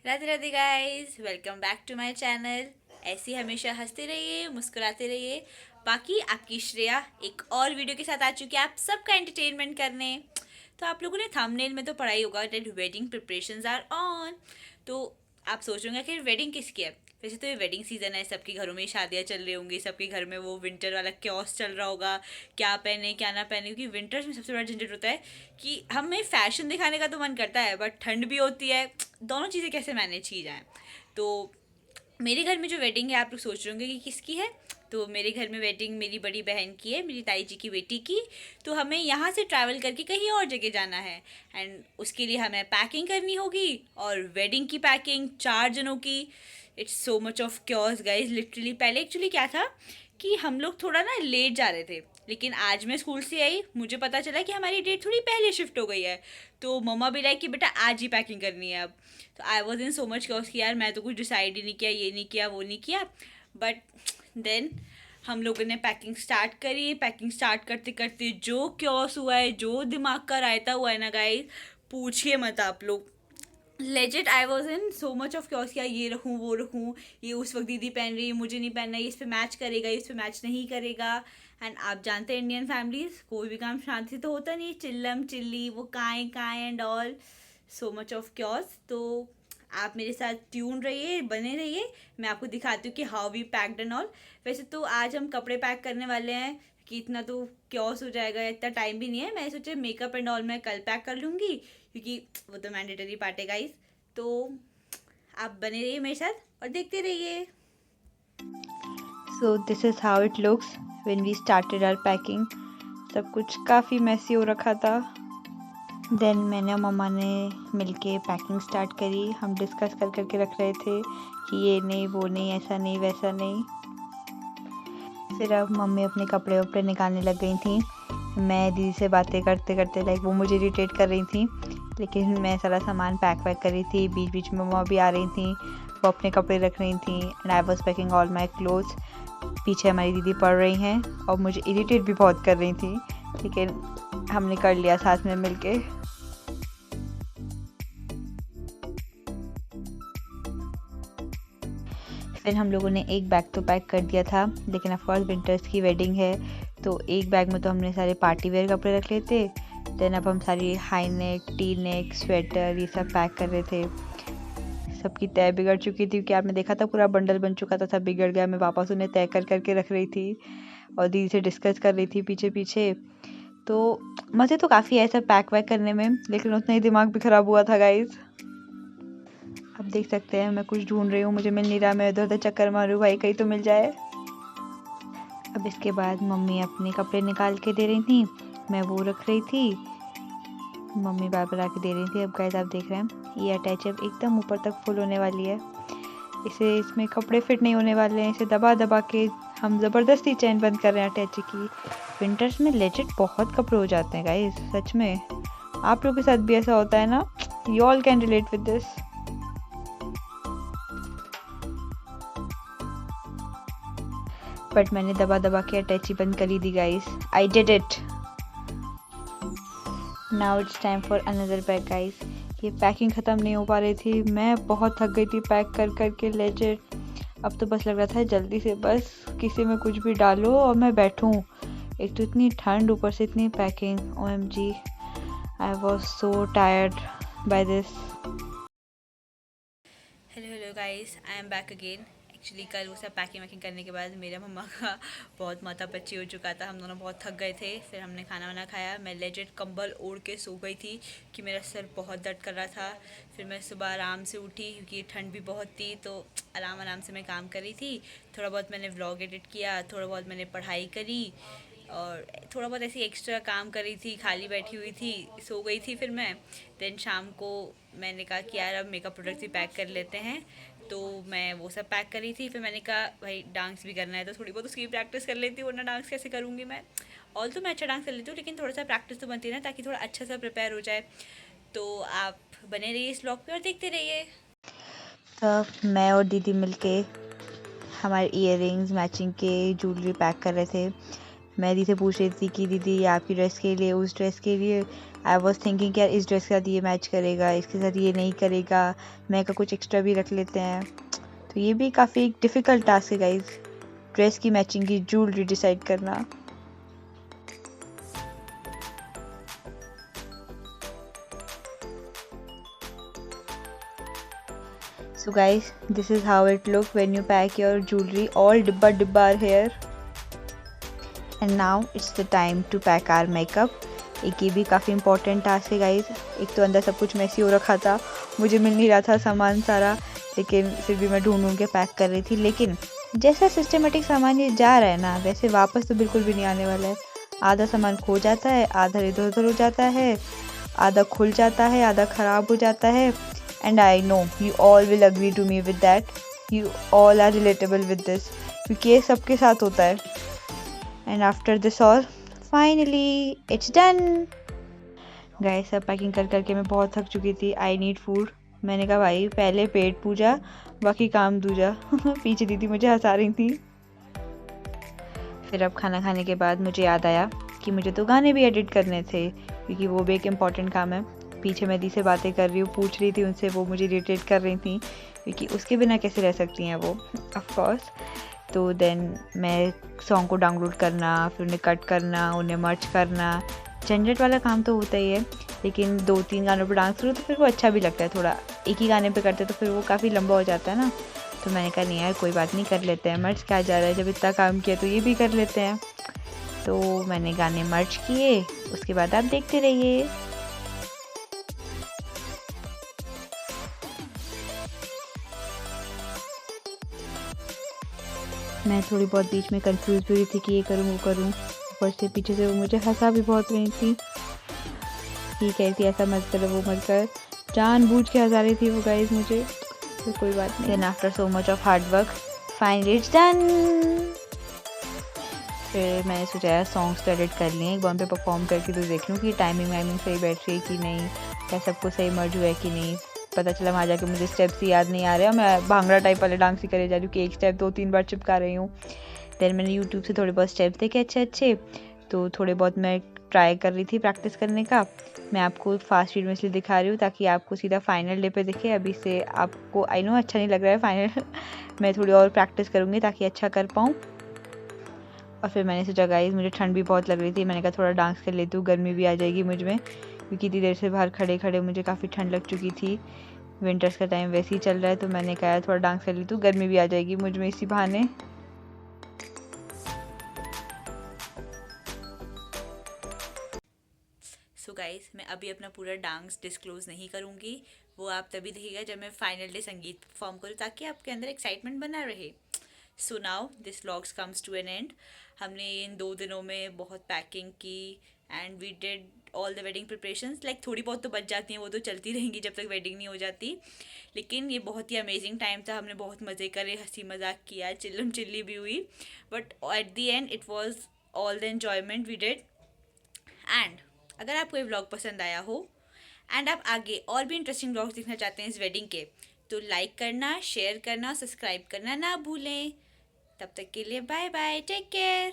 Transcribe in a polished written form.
Radhe Radhe guys, welcome back to my channel. ऐसे ही हमेशा हंसते रहिए, मुस्कुराते रहिए। बाकी आपकी श्रेया एक और वीडियो के साथ आ चुकी है आप सबका एंटरटेनमेंट करने। तो आप लोगों ने थंबनेल में तो पढ़ा ही होगा that wedding preparations are on. तो आप सोच रहे होंगे कि वेडिंग किसकी है। वैसे तो ये वेडिंग सीजन है, सबके घरों में शादियां चल रही होंगी, सबके घर में वो विंटर वाला क्योस चल रहा होगा, क्या पहने क्या ना पहने। क्योंकि विंटर्स में सबसे बड़ा झंझट होता है कि हमें फैशन दिखाने का तो मन करता है बट ठंड भी होती है, दोनों चीज़ें कैसे मैनेज की जाएं। तो मेरे घर में जो वेडिंग है आप लोग सोच रहे होंगे कि किसकी है। तो मेरे घर में वेडिंग मेरी बड़ी बहन की है, मेरी ताई जी की बेटी की। तो हमें यहाँ से ट्रैवल करके कहीं और जगह जाना है एंड उसके लिए हमें पैकिंग करनी होगी। और वेडिंग की पैकिंग 4 जनों की, it's so much of chaos guys. Literally पहले एक्चुअली क्या था कि हम लोग थोड़ा ना लेट जा रहे थे, लेकिन आज मैं स्कूल से आई, मुझे पता चला कि हमारी डेट थोड़ी पहले शिफ्ट हो गई है। तो मम्मा भी लाइक कि बेटा आज ही पैकिंग करनी है अब। तो I was in so much chaos कि यार मैं तो कुछ डिसाइड ही नहीं किया, ये नहीं किया वो नहीं किया। बट देन हम लोगों ने पैकिंग स्टार्ट करी। पैकिंग स्टार्ट करते करते जो क्योस हुआ है, जो दिमाग का रायता हुआ है ना गाइस, पूछिए मत आप लोग। Legit I was in so much of chaos, क्या ये रखूँ वो रखूँ, ये उस वक्त दीदी पहन रही है मुझे नहीं पहनना, ये इस पे मैच करेगा ये इस पे मैच नहीं करेगा। एंड आप जानते हैं इंडियन फैमिलीज कोई भी काम शांति से तो होता नहीं, चिल्लम चिल्ली वो काएँ काएँ and all. So much of chaos. तो आप मेरे साथ ट्यून रहिए, बने रहिए। मैं आपको दिखाती हूँ कि how we packed and all. वैसे तो आज हम कपड़े पैक करने वाले हैं कि इतना तो क्योस हो जाएगा, इतना टाइम भी नहीं है। मैं सोचा मेकअप एंड ऑल मैं कल पैक कर लूँगी क्योंकि वो तो मैंडेटरी पार्ट है गाइस। तो आप बने रहिए मेरे साथ और देखते रहिए। So this is how it looks when we started our packing. सब कुछ काफ़ी मैसी हो रखा था। देन मैंने और मम्मा ने मिलके पैकिंग स्टार्ट करी। हम डिस्कस कर करके रख रहे थे कि ये नहीं वो नहीं, ऐसा नहीं वैसा नहीं। फिर अब मम्मी अपने कपड़े वपड़े निकालने लग गई थी। मैं दीदी से बातें करते करते लाइक वो मुझे इरिटेट कर रही थी, लेकिन मैं सारा सामान पैक वैक कर रही थी। बीच बीच में मम्मा भी आ रही थी, वो अपने कपड़े रख रही थी and I was packing all my clothes. पीछे हमारी दीदी पढ़ रही हैं और मुझे इरिटेट भी बहुत कर रही थी, लेकिन हमने कर लिया साथ में मिलके। फिर हम लोगों ने एक बैग तो पैक कर दिया था, लेकिन ऑफ कोर्स विंटर्स की वेडिंग है तो एक बैग में तो हमने सारे पार्टी वेयर कपड़े रख लेते। देन अब हम सारी हाई नेक, टी नेक, स्वेटर ये सब पैक कर रहे थे। सबकी तय बिगड़ चुकी थी क्योंकि आपने देखा था पूरा बंडल बन चुका था, सब बिगड़ गया। मैं वापस उन्हें तय कर करके रख रही थी और दीदी से डिस्कस कर रही थी पीछे पीछे। तो मज़े तो काफ़ी है सब पैक वैक करने में, लेकिन उतना ही दिमाग भी ख़राब हुआ था गाइज़। अब देख सकते हैं मैं कुछ ढूंढ रही हूँ, मुझे मिल नहीं रहा। मैं इधर उधर चक्कर मारूँ भाई कहीं तो मिल जाए। अब इसके बाद मम्मी अपने कपड़े निकाल के दे रही थी, मैं वो रख रही थी। मम्मी बार बार आके दे रही थी। अब गाइस आप देख रहे हैं ये अटैच अब एकदम ऊपर तक फुल होने वाली है। इसे इसमें कपड़े फिट नहीं होने वाले हैं, इसे दबा दबा के हम ज़बरदस्ती चैन बंद कर रहे हैं अटैची की। विंटर्स में लेजिट बहुत कपड़े हो जाते हैं गाइस, सच में। आप लोग के साथ भी ऐसा होता है ना? You all can relate with this. But मैंने दबा दबा के अटैची बंद करी दी guys. I did it. Now it's time for another bag guys. ये पैकिंग ख़त्म नहीं हो पा रही थी, मैं बहुत थक गई थी पैक कर कर के लेजिट। अब तो बस लग रहा था जल्दी से बस किसी में कुछ भी डालो और मैं बैठूं। एक तो इतनी ठंड, ऊपर से इतनी packing. OMG, I was so tired by this. Hello hello guys, I am back again. Actually कल वो सब पैकिंग वैकिंग करने के बाद मेरा मम्मा का बहुत माथा पच्ची हो चुका था, हम दोनों बहुत थक गए थे। फिर हमने खाना वाना खाया, मैं लेजिट कंबल ओढ़ के सो गई थी कि मेरा सर बहुत दर्द कर रहा था। फिर मैं सुबह आराम से उठी क्योंकि ठंड भी बहुत थी, तो आराम आराम से मैं काम कर रही थी। थोड़ा बहुत मैंने व्लॉग एडिट किया, थोड़ा बहुत मैंने पढ़ाई करी और थोड़ा बहुत ऐसी एक्स्ट्रा काम कर रही थी, खाली बैठी हुई थी, सो गई थी। फिर मैं देन शाम को मैंने कहा कि यार अब मेकअप प्रोडक्ट्स भी पैक कर लेते हैं, तो मैं वो सब पैक करी थी। फिर मैंने कहा भाई डांस भी करना है तो थोड़ी बहुत उसकी प्रैक्टिस कर लेती हूँ, वरना डांस कैसे करूँगी मैं। ऑल तो मैं अच्छा डांस कर लेती हूँ, लेकिन थोड़ा सा प्रैक्टिस तो बनती है ना, ताकि थोड़ा अच्छा सा प्रिपेयर हो जाए। तो आप बने रहिए इस ब्लॉग पे और देखते रहिए। तब मैं और दीदी मिलके हमारे इयररिंग्स मैचिंग के ज्वेलरी पैक कर रहे थे। मैं दीदी से पूछ रही थी कि दीदी ये आपकी ड्रेस के लिए, उस ड्रेस के लिए। आई वॉज थिंकिंग कि यार इस ड्रेस के साथ ये मैच करेगा, इसके साथ ये नहीं करेगा, मैं का कुछ एक्स्ट्रा भी रख लेते हैं। तो ये भी काफ़ी डिफ़िकल्ट टास्क है गाइज, ड्रेस की मैचिंग की ज्वेलरी डिसाइड करना। So guys, this is how it look when you pack your jewelry. All dibba are here. And now it's the time to pack our makeup. एक ये भी काफ़ी important task है guys. एक तो अंदर सब कुछ मैसी हो रखा था, मुझे मिल नहीं रहा था सामान सारा, लेकिन फिर भी मैं ढूंढ के पैक कर रही थी। लेकिन जैसा सिस्टमेटिक सामान ये जा रहा है ना, वैसे वापस तो बिल्कुल भी नहीं आने वाला है। आधा सामान खो जाता है, आधा इधर उधर हो जाता है, आधा खुल जाता है, आधा ख़राब हो जाता है। And I know you all will agree to me with that. You all are relatable with this. क्योंकि ये सबके साथ होता है। And after this all, finally it's done. Guys, सब पैकिंग कर करके मैं बहुत थक चुकी थी। I need food. मैंने कहा भाई पहले पेट पूजा, बाकी काम दूजा। पीछे दीदी मुझे हंसा रही थी। फिर अब खाना खाने के बाद मुझे याद आया कि मुझे तो गाने भी एडिट करने थे, क्योंकि वो भी एक इम्पॉर्टेंट काम है। पीछे मैं दी से बातें कर रही हूँ, पूछ रही थी उनसे, वो मुझे इरिटेट कर रही थी, क्योंकि उसके बिना कैसे रह सकती हैं वो, ऑफ कोर्स। तो देन मैं सॉन्ग को डाउनलोड करना, फिर उन्हें कट करना, उन्हें मर्च करना, झंझट वाला काम तो होता ही है। लेकिन 2-3 गानों पर डांस करो तो फिर वो अच्छा भी लगता है। थोड़ा एक ही गाने पे करते तो फिर वो काफ़ी लंबा हो जाता है ना। तो मैंने कहा नहीं यार कोई बात नहीं, कर लेते हैं मर्च, क्या जा रहा है, जब इतना काम किया तो ये भी कर लेते हैं। तो मैंने गाने मर्च किए, उसके बाद आप देखते रहिए। मैं थोड़ी बहुत बीच में कंफ्यूज भी हुई थी कि ये करूँ वो करूँ। ऊपर से पीछे से वो मुझे हंसा भी बहुत रही थी कि कह रही थी ऐसा मत कर वो मत कर, जानबूझ के हंसा रही थी वो गाइस मुझे। तो कोई बात नहीं। Then after so much of hard work finally it's done. फिर मैंने सोचा यार सॉन्ग्स तो एडिट कर लिए, एक बार पे परफॉर्म करके तो देख लूँ कि टाइमिंग वाइमिंग सही बैठ रही है कि नहीं, क्या सबको सही मर्ज हुआ है कि नहीं। पता चला वहाँ जाके मुझे स्टेप्स ही याद नहीं आ रहे और मैं भांगड़ा टाइप वाले डांस ही करे जा रही हूँ कि एक स्टेप 2-3 बार चिपका रही हूँ। देन मैंने यूट्यूब से थोड़े बहुत स्टेप्स देखे अच्छे अच्छे, तो थोड़े बहुत मैं ट्राई कर रही थी प्रैक्टिस करने का। मैं आपको फास्ट स्पीड में इसलिए दिखा रही हूँ ताकि आपको सीधा फाइनल डे पे दिखे। अभी से आपको आई नो अच्छा नहीं लग रहा है फाइनल मैं थोड़ी और प्रैक्टिस करूँगी ताकि अच्छा कर पाऊँ। और फिर मैंने सोचा गाइस मुझे ठंड भी बहुत लग रही थी, मैंने कहा थोड़ा डांस कर लेती हूँ, गर्मी भी आ जाएगी मुझ में, क्योंकि इतनी देर से बाहर खड़े खड़े मुझे काफ़ी ठंड लग चुकी थी। विंटर्स का टाइम वैसे ही चल रहा है, तो मैंने कहा थोड़ा डांस कर लेती हूँ, गर्मी भी आ जाएगी मुझ में इसी बहाने। सो गाइस, मैं अभी अपना पूरा डांस डिस्क्लोज नहीं करूँगी, वो आप तभी देखिएगा जब मैं फाइनल डे संगीत परफॉर्म करूँ, ताकि आपके अंदर एक्साइटमेंट बना रहे। So now this vlogs comes to an end. हमने इन 2 दिनों में बहुत पैकिंग की and we did all the wedding preparations. Like थोड़ी बहुत तो बच जाती हैं, वो तो चलती रहेंगी जब तक वेडिंग नहीं हो जाती। लेकिन ये बहुत ही अमेजिंग टाइम था, हमने बहुत मज़े करे, हंसी मजाक किया, चिल्लम चिल्ली भी हुई, but at the end it was all the enjoyment we did. And अगर आपको ये व्लॉग पसंद आया हो एंड आप आगे और भी इंटरेस्टिंग व्लॉग्स देखना चाहते हैं इस वेडिंग के, तो लाइक करना, शेयर करना, सब्सक्राइब करना ना भूलें। तब तक के लिए बाय बाय, टेक केयर।